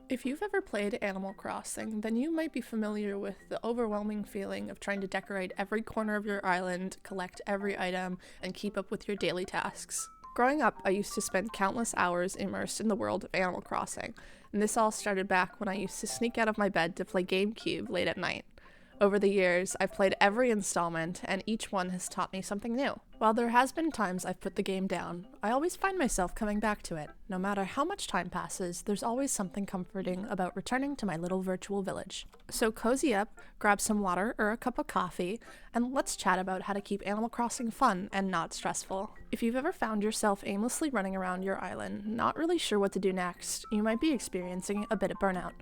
If you've ever played Animal Crossing, then you might be familiar with the overwhelming feeling of trying to decorate every corner of your island, collect every item, and keep up with your daily tasks. Growing up, I used to spend countless hours immersed in the world of Animal Crossing, and this all started back when I used to sneak out of my bed to play GameCube late at night. Over the years, I've played every installment, and each one has taught me something new. While there has been times I've put the game down, I always find myself coming back to it. No matter how much time passes, there's always something comforting about returning to my little virtual village. So cozy up, grab some water or a cup of coffee, and let's chat about how to keep Animal Crossing fun and not stressful. If you've ever found yourself aimlessly running around your island, not really sure what to do next, you might be experiencing a bit of burnout.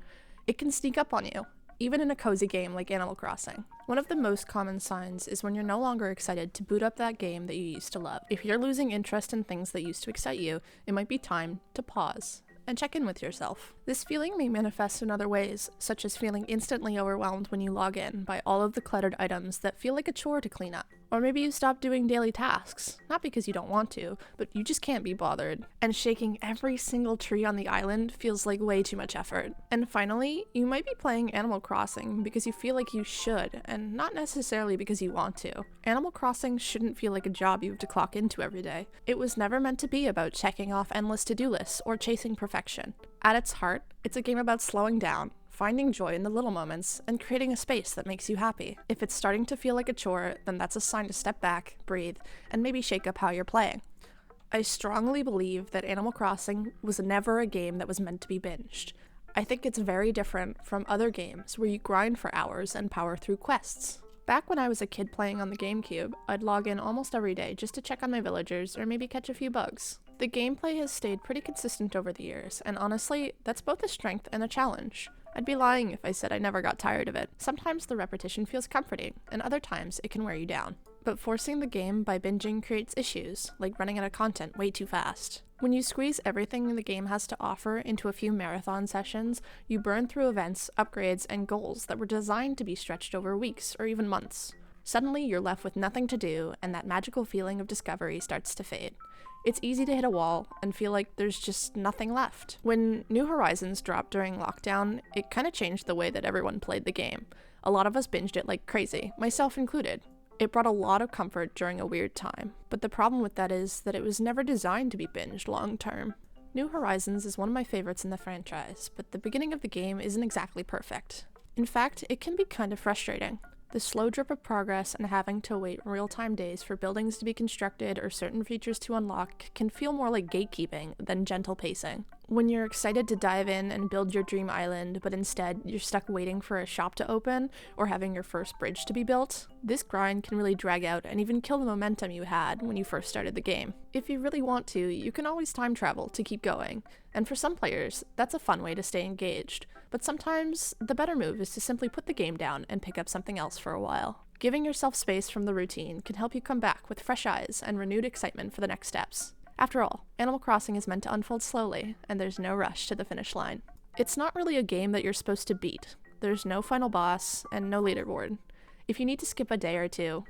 It can sneak up on you, even in a cozy game like Animal Crossing. One of the most common signs is when you're no longer excited to boot up that game that you used to love. If you're losing interest in things that used to excite you, it might be time to pause and check in with yourself. This feeling may manifest in other ways, such as feeling instantly overwhelmed when you log in by all of the cluttered items that feel like a chore to clean up. Or maybe you stop doing daily tasks, not because you don't want to, but you just can't be bothered, and shaking every single tree on the island feels like way too much effort. And finally, you might be playing Animal Crossing because you feel like you should, and not necessarily because you want to. Animal Crossing shouldn't feel like a job you have to clock into every day. It was never meant to be about checking off endless to-do lists or chasing perfection. At its heart, it's a game about slowing down, finding joy in the little moments, and creating a space that makes you happy. If it's starting to feel like a chore, then that's a sign to step back, breathe, and maybe shake up how you're playing. I strongly believe that Animal Crossing was never a game that was meant to be binged. I think it's very different from other games where you grind for hours and power through quests. Back when I was a kid playing on the GameCube, I'd log in almost every day just to check on my villagers or maybe catch a few bugs. The gameplay has stayed pretty consistent over the years, and honestly, that's both a strength and a challenge. I'd be lying if I said I never got tired of it. Sometimes the repetition feels comforting, and other times it can wear you down. But forcing the game by binging creates issues, like running out of content way too fast. When you squeeze everything the game has to offer into a few marathon sessions, you burn through events, upgrades, and goals that were designed to be stretched over weeks or even months. Suddenly, you're left with nothing to do, and that magical feeling of discovery starts to fade. It's easy to hit a wall and feel like there's just nothing left. When New Horizons dropped during lockdown, it kind of changed the way that everyone played the game. A lot of us binged it like crazy, myself included. It brought a lot of comfort during a weird time, but the problem with that is that it was never designed to be binged long term. New Horizons is one of my favorites in the franchise, but the beginning of the game isn't exactly perfect. In fact, it can be kind of frustrating. The slow drip of progress and having to wait real-time days for buildings to be constructed or certain features to unlock can feel more like gatekeeping than gentle pacing. When you're excited to dive in and build your dream island, but instead you're stuck waiting for a shop to open or having your first bridge to be built, this grind can really drag out and even kill the momentum you had when you first started the game. If you really want to, you can always time travel to keep going, and for some players, that's a fun way to stay engaged. But sometimes, the better move is to simply put the game down and pick up something else for a while. Giving yourself space from the routine can help you come back with fresh eyes and renewed excitement for the next steps. After all, Animal Crossing is meant to unfold slowly, and there's no rush to the finish line. It's not really a game that you're supposed to beat. There's no final boss, and no leaderboard. If you need to skip a day or two,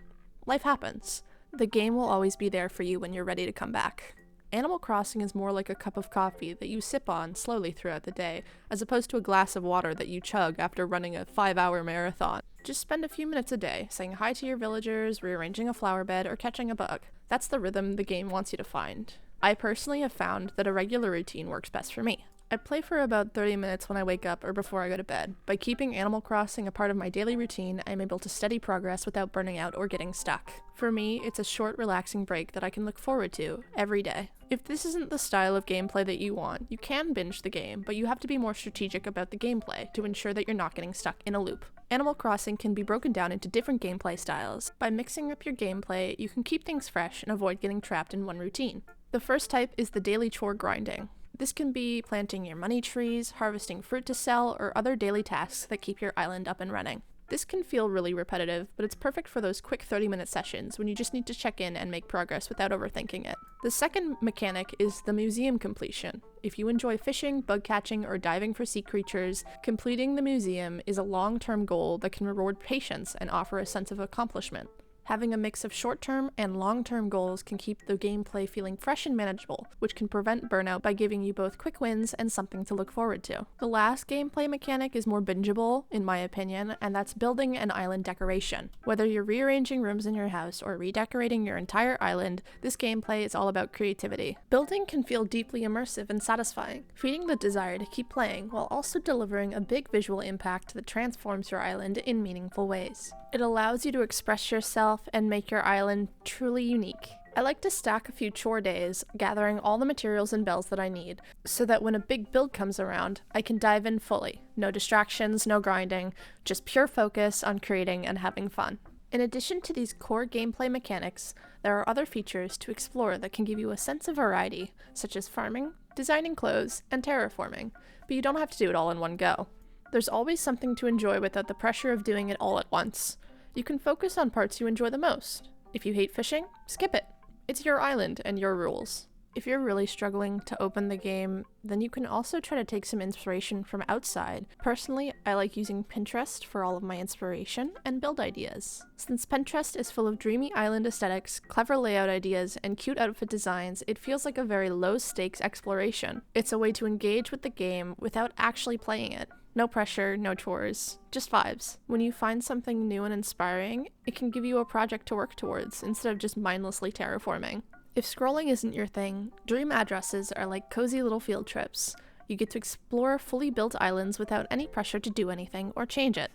life happens. The game will always be there for you when you're ready to come back. Animal Crossing is more like a cup of coffee that you sip on slowly throughout the day, as opposed to a glass of water that you chug after running a 5-hour marathon. Just spend a few minutes a day saying hi to your villagers, rearranging a flower bed, or catching a bug. That's the rhythm the game wants you to find. I personally have found that a regular routine works best for me. I play for about 30 minutes when I wake up or before I go to bed. By keeping Animal Crossing a part of my daily routine, I'm able to steady progress without burning out or getting stuck. For me, it's a short, relaxing break that I can look forward to every day. If this isn't the style of gameplay that you want, you can binge the game, but you have to be more strategic about the gameplay to ensure that you're not getting stuck in a loop. Animal Crossing can be broken down into different gameplay styles. By mixing up your gameplay, you can keep things fresh and avoid getting trapped in one routine. The first type is the daily chore grinding. This can be planting your money trees, harvesting fruit to sell, or other daily tasks that keep your island up and running. This can feel really repetitive, but it's perfect for those quick 30-minute sessions when you just need to check in and make progress without overthinking it. The second mechanic is the museum completion. If you enjoy fishing, bug catching, or diving for sea creatures, completing the museum is a long-term goal that can reward patience and offer a sense of accomplishment. Having a mix of short-term and long-term goals can keep the gameplay feeling fresh and manageable, which can prevent burnout by giving you both quick wins and something to look forward to. The last gameplay mechanic is more bingeable, in my opinion, and that's building an island decoration. Whether you're rearranging rooms in your house or redecorating your entire island, this gameplay is all about creativity. Building can feel deeply immersive and satisfying, feeding the desire to keep playing while also delivering a big visual impact that transforms your island in meaningful ways. It allows you to express yourself and make your island truly unique. I like to stack a few chore days, gathering all the materials and bells that I need, so that when a big build comes around, I can dive in fully. No distractions, no grinding, just pure focus on creating and having fun. In addition to these core gameplay mechanics, there are other features to explore that can give you a sense of variety, such as farming, designing clothes, and terraforming, but you don't have to do it all in one go. There's always something to enjoy without the pressure of doing it all at once. You can focus on parts you enjoy the most. If you hate fishing, skip it. It's your island and your rules. If you're really struggling to open the game, then you can also try to take some inspiration from outside. Personally, I like using Pinterest for all of my inspiration and build ideas. Since Pinterest is full of dreamy island aesthetics, clever layout ideas, and cute outfit designs, it feels like a very low-stakes exploration. It's a way to engage with the game without actually playing it. No pressure, no chores, just vibes. When you find something new and inspiring, it can give you a project to work towards instead of just mindlessly terraforming. If scrolling isn't your thing, dream addresses are like cozy little field trips. You get to explore fully built islands without any pressure to do anything or change it.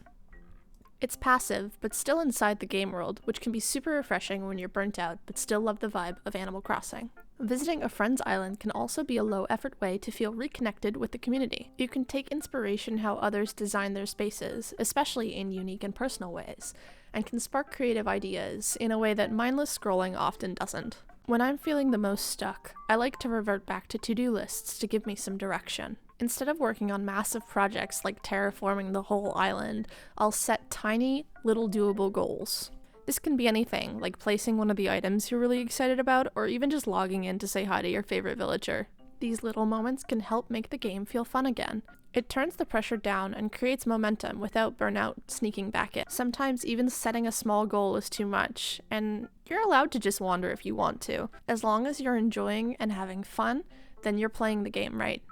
It's passive, but still inside the game world, which can be super refreshing when you're burnt out but still love the vibe of Animal Crossing. Visiting a friend's island can also be a low-effort way to feel reconnected with the community. You can take inspiration how others design their spaces, especially in unique and personal ways, and can spark creative ideas in a way that mindless scrolling often doesn't. When I'm feeling the most stuck, I like to revert back to to-do lists to give me some direction. Instead of working on massive projects like terraforming the whole island, I'll set tiny, little doable goals. This can be anything, like placing one of the items you're really excited about, or even just logging in to say hi to your favorite villager. These little moments can help make the game feel fun again. It turns the pressure down and creates momentum without burnout sneaking back in. Sometimes even setting a small goal is too much, and you're allowed to just wander if you want to. As long as you're enjoying and having fun, then you're playing the game right.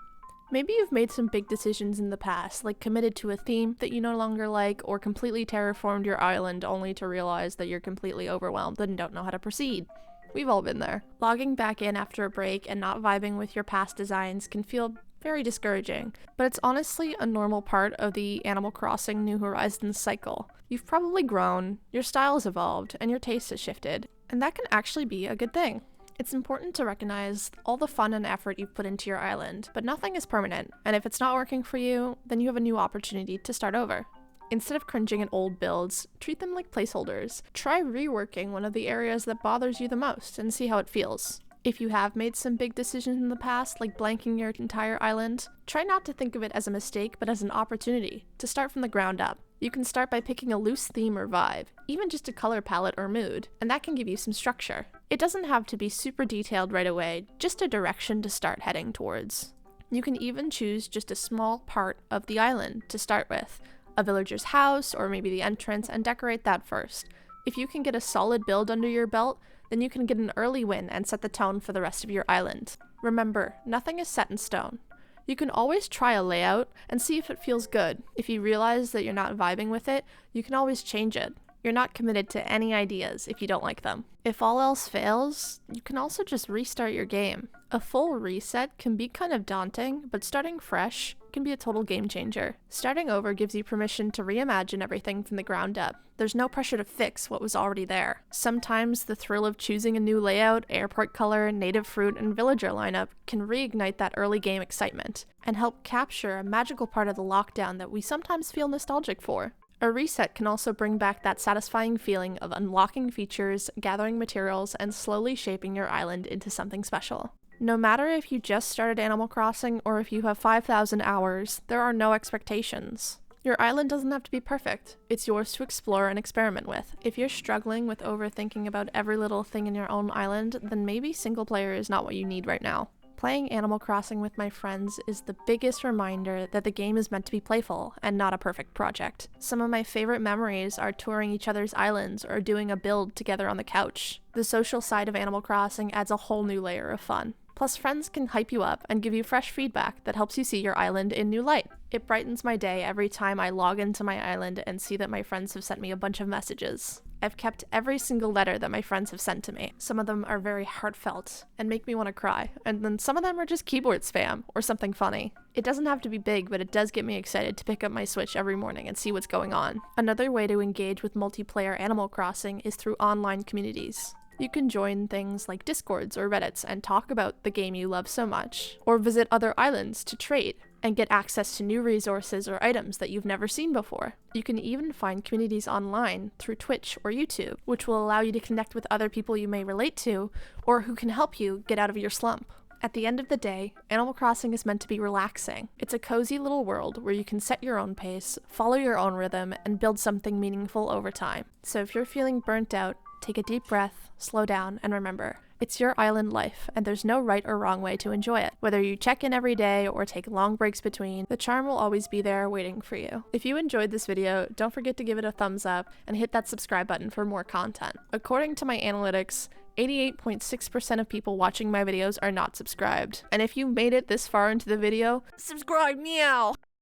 Maybe you've made some big decisions in the past, like committed to a theme that you no longer like, or completely terraformed your island only to realize that you're completely overwhelmed and don't know how to proceed. We've all been there. Logging back in after a break and not vibing with your past designs can feel very discouraging, but it's honestly a normal part of the Animal Crossing New Horizons cycle. You've probably grown, your style has evolved, and your taste has shifted, and that can actually be a good thing. It's important to recognize all the fun and effort you've put into your island, but nothing is permanent, and if it's not working for you, then you have a new opportunity to start over. Instead of cringing at old builds, treat them like placeholders. Try reworking one of the areas that bothers you the most and see how it feels. If you have made some big decisions in the past, like blanking your entire island, try not to think of it as a mistake, but as an opportunity to start from the ground up. You can start by picking a loose theme or vibe, even just a color palette or mood, and that can give you some structure. It doesn't have to be super detailed right away, just a direction to start heading towards. You can even choose just a small part of the island to start with, a villager's house or maybe the entrance, and decorate that first. If you can get a solid build under your belt, then you can get an early win and set the tone for the rest of your island. Remember, nothing is set in stone. You can always try a layout and see if it feels good. If you realize that you're not vibing with it, you can always change it. You're not committed to any ideas if you don't like them. If all else fails, you can also just restart your game. A full reset can be kind of daunting, but starting fresh can be a total game changer. Starting over gives you permission to reimagine everything from the ground up. There's no pressure to fix what was already there. Sometimes the thrill of choosing a new layout, airport color, native fruit, and villager lineup can reignite that early game excitement and help capture a magical part of the lockdown that we sometimes feel nostalgic for. A reset can also bring back that satisfying feeling of unlocking features, gathering materials, and slowly shaping your island into something special. No matter if you just started Animal Crossing or if you have 5,000 hours, there are no expectations. Your island doesn't have to be perfect. It's yours to explore and experiment with. If you're struggling with overthinking about every little thing in your own island, then maybe single player is not what you need right now. Playing Animal Crossing with my friends is the biggest reminder that the game is meant to be playful and not a perfect project. Some of my favorite memories are touring each other's islands or doing a build together on the couch. The social side of Animal Crossing adds a whole new layer of fun. Plus, friends can hype you up and give you fresh feedback that helps you see your island in new light. It brightens my day every time I log into my island and see that my friends have sent me a bunch of messages. I've kept every single letter that my friends have sent to me. Some of them are very heartfelt and make me want to cry, and then some of them are just keyboard spam or something funny. It doesn't have to be big, but it does get me excited to pick up my Switch every morning and see what's going on. Another way to engage with multiplayer Animal Crossing is through online communities. You can join things like Discords or Reddits and talk about the game you love so much, or visit other islands to trade and get access to new resources or items that you've never seen before. You can even find communities online through Twitch or YouTube, which will allow you to connect with other people you may relate to or who can help you get out of your slump. At the end of the day, Animal Crossing is meant to be relaxing. It's a cozy little world where you can set your own pace, follow your own rhythm, and build something meaningful over time. So if you're feeling burnt out, take a deep breath, slow down, and remember, it's your island life, and there's no right or wrong way to enjoy it. Whether you check in every day or take long breaks between, the charm will always be there waiting for you. If you enjoyed this video, don't forget to give it a thumbs up and hit that subscribe button for more content. According to my analytics, 88.6% of people watching my videos are not subscribed. And if you made it this far into the video, subscribe, meow!